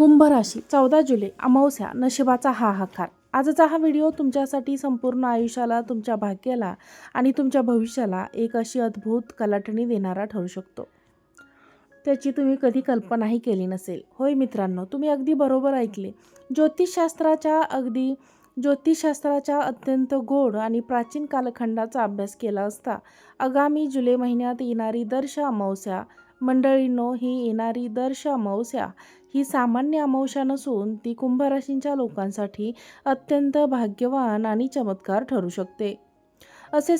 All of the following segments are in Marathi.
कुंभ राशी 14 जुलै अमावस्या नशिबाचा हाहाकार. आजचा हा व्हिडिओ तुमच्यासाठी संपूर्ण आयुष्याला, तुमच्या भाग्याला आणि तुमच्या भविष्याला एक अशी अद्भुत कलाटणी देणारा ठरू शकतो, त्याची तुम्ही कधी कल्पनाही केली नसेल. होय मित्रांनो, तुम्ही अगदी बरोबर ऐकले. ज्योतिषशास्त्राच्या अत्यंत गोड आणि प्राचीन कालखंडाचा अभ्यास केला असता आगामी जुलै महिन्यात येणारी दर्श अमावस्या मंडळींनो, ही येणारी दर्श अमावस्या ही सामान्य अमावस्या नसून ती कुंभ राशींच्या लोकांसाठी अत्यंत भाग्यवान आणि चमत्कार ठरू शकते. असे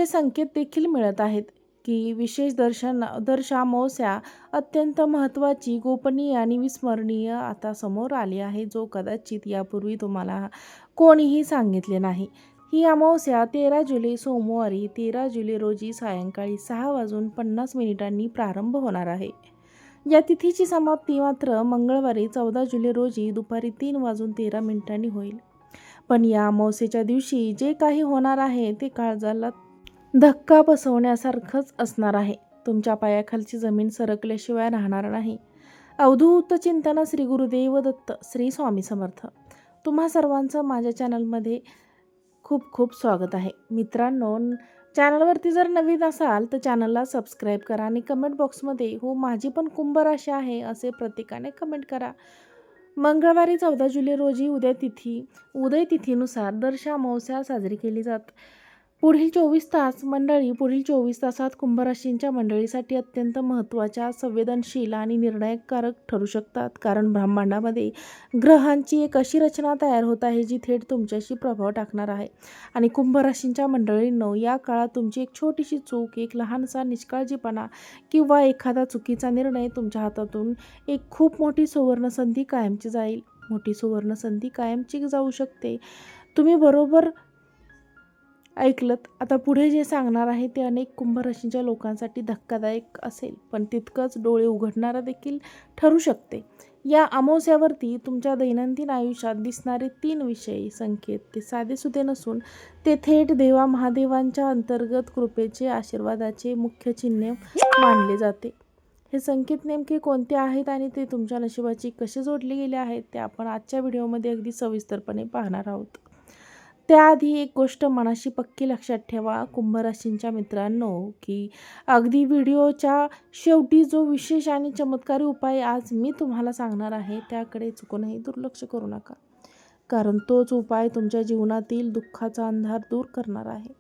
संकेत देखील मिळत आहेत की विशेष दर्श अमावस्या अत्यंत महत्त्वाची, गोपनीय आणि विस्मरणीय आता समोर आली आहे, जो कदाचित यापूर्वी तुम्हाला कोणीही सांगितले नाही. ही अमावस्या 13 जुलै सोमवारी 13 जुलै रोजी सायंकाळी 6:50 प्रारंभ होणार आहे. या तिथीची समाप्ती मात्र मंगळवारी 14 जुलै रोजी दुपारी 3:13 होईल. पण या अमावस्येच्या दिवशी जे काही होणार आहे ते काळजाला धक्का बसवण्यासारखंच असणार आहे. तुमच्या पायाखालची जमीन सरकल्याशिवाय राहणार नाही. अवधूत चिंतन श्री गुरुदेव दत्त, श्री स्वामी समर्थ. तुम्हा सर्वांचं माझ्या चॅनलमध्ये खूप खूप स्वागत आहे. मित्रांनो, चॅनलवरती जर नवीन असाल तर चॅनलला सबस्क्राईब करा आणि कमेंट बॉक्समध्ये हो माझी पण कुंभ राशी आहे असे प्रत्येकाने कमेंट करा. मंगळवारी 14 जुलै रोजी उदय तिथीनुसार दर्श अमावस्या साजरी केली जाते. पुढील 24 तासात कुंभ राशींच्या मंडळीसाठी अत्यंत महत्त्वाच्या, संवेदनशील आणि निर्णायककारक ठरू शकतात. कारण ब्रह्मांडामध्ये ग्रहांची एक अशी रचना तयार होत आहे जी थेट तुमच्याशी प्रभाव टाकणार आहे. आणि कुंभ राशींच्या मंडळींनो, या काळात तुमची एक छोटीशी चूक, एक लहानसा निष्काळजीपणा किंवा एखादा चुकीचा निर्णय तुमच्या हातातून एक खूप मोठी सुवर्णसंधी कायमची जाऊ शकते. तुम्ही बरोबर ऐकलत. आता पुढे जे सांगणार आहे ते अनेक कुंभ राशींच्या लोकांसाठी धक्कादायक असेल, पण तितकंच डोळे उघडणारं देखील ठरू शकते. या अमावस्यावरती तुमच्या दैनंदिन आयुष्यात दिसणारे 3 विषयी संकेत ते साधेसुधे नसून ते थेट देवा महादेवांच्या अंतर्गत कृपेचे, आशीर्वादाचे मुख्य चिन्ह मानले जाते. हे संकेत नेमके कोणते आहेत आणि ते तुमच्या नशिबाशी कसे जोडले गेले आहेत ते आपण आजच्या व्हिडिओमध्ये अगदी सविस्तरपणे पाहणार आहोत. त्याआधी एक गोष्ट मनाशी पक्की लक्षात ठेवा कुंभ राशींच्या मित्रांनो, की अगदी व्हिडिओच्या शेवटी जो विशेष आणि चमत्कारी उपाय आज मी तुम्हाला सांगणार आहे त्याकडे चुकूनही दुर्लक्ष करू नका, कारण तोच उपाय तुमच्या जीवनातील दुःखाचा अंधार दूर करणार आहे.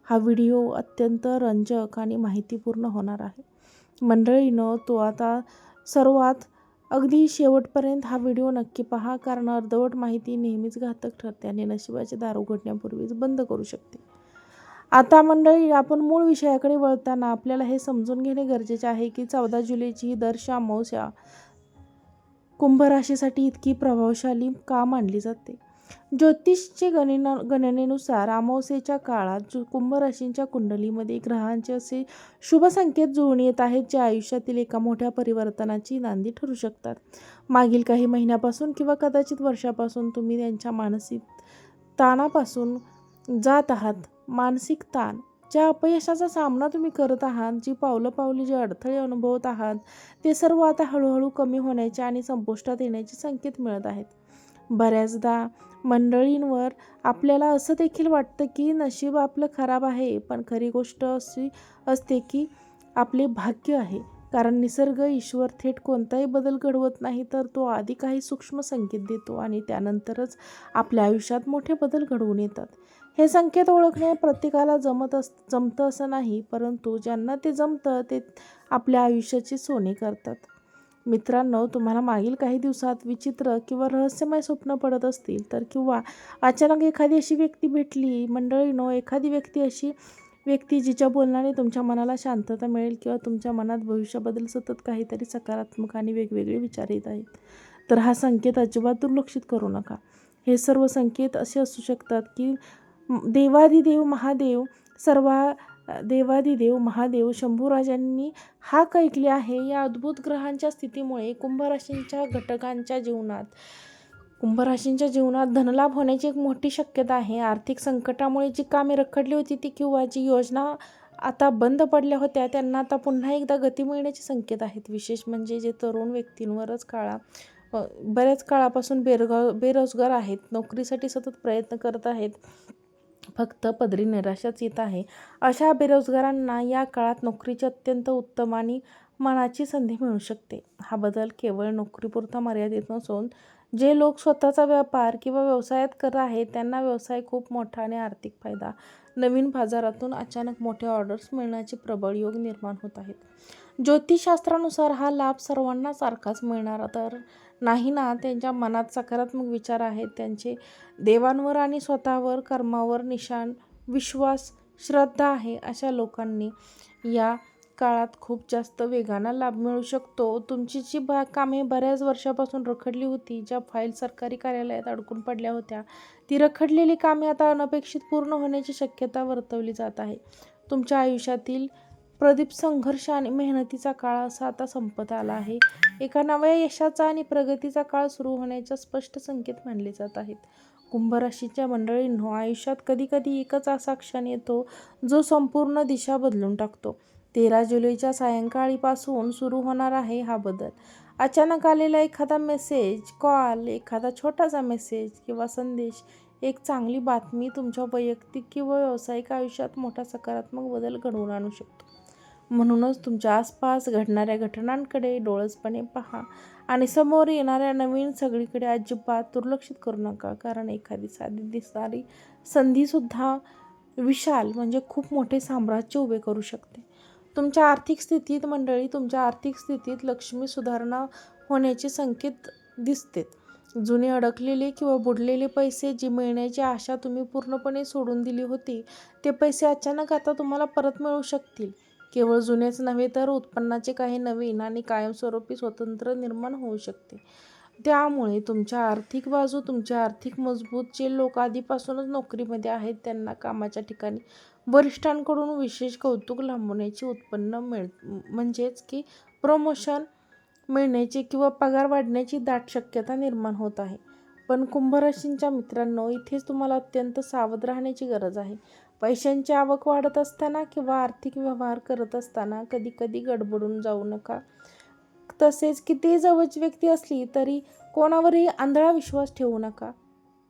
हा व्हिडिओ अत्यंत रंजक आणि माहितीपूर्ण होणार आहे. मंडळींनो, तो आता सर्वात अगदी शेवटपर्यंत हा व्हिडिओ नक्की पहा, कारण अर्धवट माहिती नेहमीच घातक ठरते आणि नशिबाचे दार उघडण्यापूर्वीच बंद करू शकते. आता मंडळी, आपण मूळ विषयाकडे वळताना आपल्याला हे समजून घेणे गरजेचे आहे की 14 जुलैची ही दर्श अमावस्या कुंभ राशीसाठी इतकी प्रभावशाली का मानली जाते. ज्योतिषचे गणनेनुसार अमावस्येच्या काळात कुंभ राशींच्या कुंडलीमध्ये ग्रहांचे असे शुभ संकेत जुळून येत आहेत जे आयुष्यातील एका मोठ्या परिवर्तनाची नांदी ठरू शकतात. मागील काही महिन्यापासून किंवा कदाचित वर्षापासून तुम्ही त्यांच्या मानसिक ताणापासून जात आहात. मानसिक ताण, ज्या अपयशाचा सामना तुम्ही करत आहात, जी पावलोपावली जे अडथळे अनुभवत आहात, ते सर्व आता हळूहळू कमी होण्याचे आणि संपुष्टात येण्याचे संकेत मिळत आहेत. बऱ्याचदा मंडळींवर आपल्याला असं देखील वाटतं की नशीब आपलं खराब आहे, पण खरी गोष्ट अशी असते की आपले भाग्य आहे. कारण निसर्ग, ईश्वर थेट कोणताही बदल घडवत नाही, तर तो आधी काही सूक्ष्म संकेत देतो आणि त्यानंतरच आपल्या आयुष्यात मोठे बदल घडवून येतात. हे संकेत ओळखणे प्रत्येकाला जमतं असं नाही, परंतु ज्यांना ते जमतं ते आपल्या आयुष्याचे सोने करतात. मित्रांनो, तुम्हाला मागील काही दिवसात विचित्र किंवा रहस्यमय स्वप्न पडत असतील तर, किंवा अचानक एखादी अशी व्यक्ती भेटली मंडळींनो, एखादी अशी व्यक्ती जिच्या बोलण्याने तुमच्या मनाला शांतता मिळेल, किंवा तुमच्या मनात भविष्याबद्दल सतत काहीतरी सकारात्मक आणि वेगवेगळे विचार येत आहेत, तर हा संकेत अजिबात दुर्लक्षित करू नका. हे सर्व संकेत असे असू शकतात की देवादिदेव महादेव शंभूराजांनी हाक ऐकली आहे. या अद्भुत ग्रहांच्या स्थितीमुळे कुंभ राशींच्या जीवनात धनलाभ होण्याची एक मोठी शक्यता आहे. आर्थिक संकटामुळे जी कामे रखडली होती ती, किंवा जी योजना आता बंद पडल्या होत्या, त्यांना आता पुन्हा एकदा गती मिळण्याचे संकेत आहेत. विशेष म्हणजे जे तरुण व्यक्तींवरच काळा बऱ्याच काळापासून बेरोजगार आहेत, नोकरीसाठी सतत प्रयत्न करत आहेत, फक्त पदरी निराशाच येत आहे. अशा बेरोजगारांना या काळात नोकरीची अत्यंत उत्तम आणि मानाची संधी मिळू शकते. हा बदल केवळ नोकरीपुरता मर्यादित नसून जे लोक स्वतःचा व्यापार किंवा व्यवसायात करत आहेत त्यांना व्यवसाय खूप मोठा आणि आर्थिक फायदा, नवीन बाजारातून अचानक मोठे ऑर्डर्स मिळण्याचे प्रबळ योग निर्माण होत आहेत. ज्योतिषशास्त्रानुसार हा लाभ सर्वांना सारखाच मिळणार तर नाही ना. त्यांच्या मनात सकारात्मक विचार आहेत, त्यांचे देवांवर आणि स्वतःवर कर्मावर निशाण विश्वास श्रद्धा आहे, अशा लोकांनी या काळात खूप जास्त वेगानं लाभ मिळू शकतो. तुमची जी कामे बऱ्याच वर्षापासून रखडली होती, ज्या फाईल सरकारी कार्यालयात अडकून पडल्या होत्या, ती रखडलेली कामे आता अनपेक्षित पूर्ण होण्याची शक्यता वर्तवली जात आहे. तुमच्या आयुष्यातील प्रदीप संघर्ष आणि मेहनतीचा काळ असा आता संपत आला आहे. एका नव्या यशाचा आणि प्रगतीचा काळ सुरू होण्याचे स्पष्ट संकेत मानले जात आहेत. कुंभ राशीच्या मंडळींनो, आयुष्यात कधीकधी एकच असा क्षण येतो जो संपूर्ण दिशा बदलून टाकतो. 13 जुलैच्या सायंकाळीपासून सुरू होणार आहे हा बदल. अचानक आलेला एखादा मेसेज, कॉल, एखादा छोटासा मेसेज किंवा संदेश, एक चांगली बातमी तुमच्या वैयक्तिक किंवा व्यावसायिक आयुष्यात मोठा सकारात्मक बदल घडवून आणू शकतो. म्हणूनच तुमच्या आसपास घडणाऱ्या घटनांकडे डोळसपणे पहा आणि समोर येणाऱ्या नवीन सगळीकडे अजिबात दुर्लक्षित करू नका. कारण एखादी साधी दिसणारी संधीसुद्धा विशाल म्हणजे खूप मोठे साम्राज्य उभे करू शकते. तुमच्या आर्थिक स्थितीत मंडळी, तुमच्या आर्थिक स्थितीत लक्ष्मी सुधारणा होण्याचे संकेत दिसतेत. जुने अडकलेले किंवा बुडलेले पैसे, जी मिळण्याची आशा तुम्ही पूर्णपणे सोडून दिली होती, ते पैसे अचानक आता तुम्हाला परत मिळू शकतील. केवळ जुनेच नव्हे तर उत्पन्नाचे काही नवीन आणि कायमस्वरूपी स्वतंत्र निर्माण होऊ शकते. त्यामुळे तुमच्या आर्थिक बाजू, तुमचे आर्थिक मजबूत, जे लोक आधीपासूनच नोकरीमध्ये आहेत त्यांना कामाच्या ठिकाणी वरिष्ठांकडून विशेष कौतुक लांबवण्याची उत्पन्न म्हणजेच की प्रमोशन मिळण्याची किंवा पगार वाढण्याची दाट शक्यता निर्माण होत आहे. पण कुंभ राशींच्या मित्रांनो, इथेच तुम्हाला अत्यंत सावध राहण्याची गरज आहे. पैशांची आवक वाढत असताना किंवा आर्थिक व्यवहार करत असताना कधी गडबडून जाऊ नका. तसेच कितीही जवळची व्यक्ती असली तरी कोणावरही आंधळा विश्वास ठेवू नका.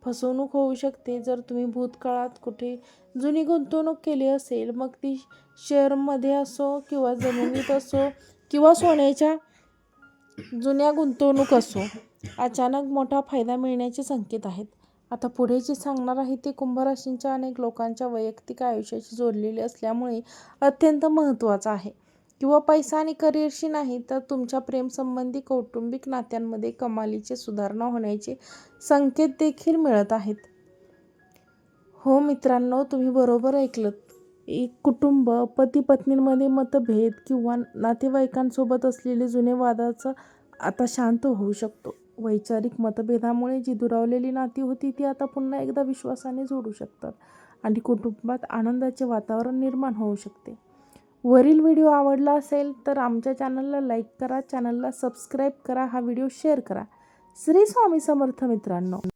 फसवणूक होऊ शकते. जर तुम्ही भूतकाळात कुठे जुनी गुंतवणूक केली असेल, मग ती शेअरमध्ये असो किंवा जमिनीत असो किंवा सोन्याच्या जुन्या गुंतवणूक असो, अचानक मोठा फायदा मिळण्याचे संकेत आहेत. आता पुढे जे सांगणार आहे ते कुंभ राशींच्या अनेक लोकांच्या वैयक्तिक आयुष्याशी जोडलेले असल्यामुळे अत्यंत महत्त्वाचं आहे. किंवा पैसा आणि करिअरशी नाही तर तुमच्या प्रेमसंबंधी, कौटुंबिक नात्यांमध्ये कमालीचे सुधारणा होण्याचे संकेत देखील मिळत आहेत. हो मित्रांनो, तुम्ही बरोबर ऐकलंत. एक कुटुंब, पती-पत्नींमध्ये मतभेद किंवा नातेवाईकांसोबत असलेले जुने वादाचा आता शांत होऊ शकतो. वैचारिक मतभेदामुळे जी दुरावलेली नाती होती ती आता पुन्हा एकदा विश्वासाने जोडू शकतात आणि कुटुंबात आनंदाचे वातावरण निर्माण होऊ शकते. वरील व्हिडिओ आवडला असेल तर आमच्या चॅनलला लाईक करा, चॅनलला सबस्क्राईब करा, हा व्हिडिओ शेअर करा. श्री स्वामी समर्थ मित्रांनो.